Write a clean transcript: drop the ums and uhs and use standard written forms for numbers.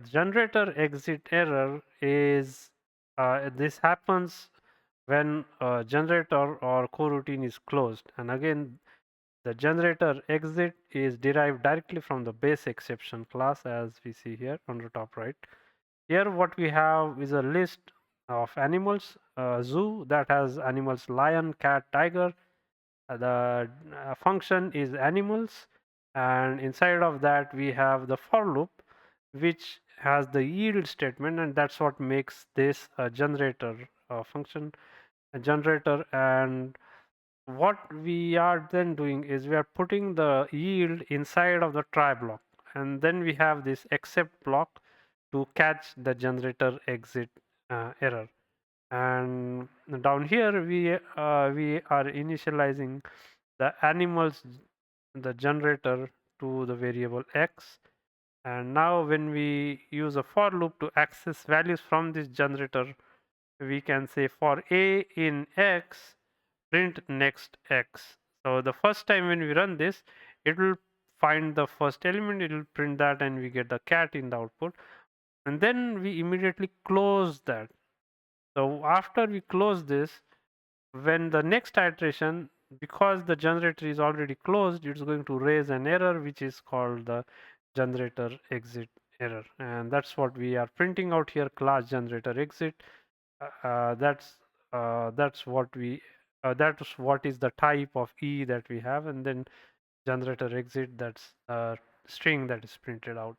Generator exit error is this happens when a generator or coroutine is closed, and again the generator exit is derived directly from the base exception class, as we see here on the top right. Here what we have is a list of animals, zoo that has animals lion, cat, tiger. The function is animals, and inside of that we have the for loop which has the yield statement, and that's what makes this a generator function, a generator. And what we are then doing is we are putting the yield inside of the try block, and then we have this except block to catch the generator exit error. And down here we are initializing the animals, the generator, to the variable x. And now when we use a for loop to access values from this generator, we can say for a in x print next x. So the first time when we run this, it will find the first element, it will print that, and we get the cat in the output. And then we immediately close that. So after we close this, when the next iteration, because the generator is already closed, it's going to raise an error which is called the generator exit error, and that's what we are printing out here, class generator exit. uh, uh, that's that's what we that's what is the type of e that we have, and then generator exit, that's a string that is printed out.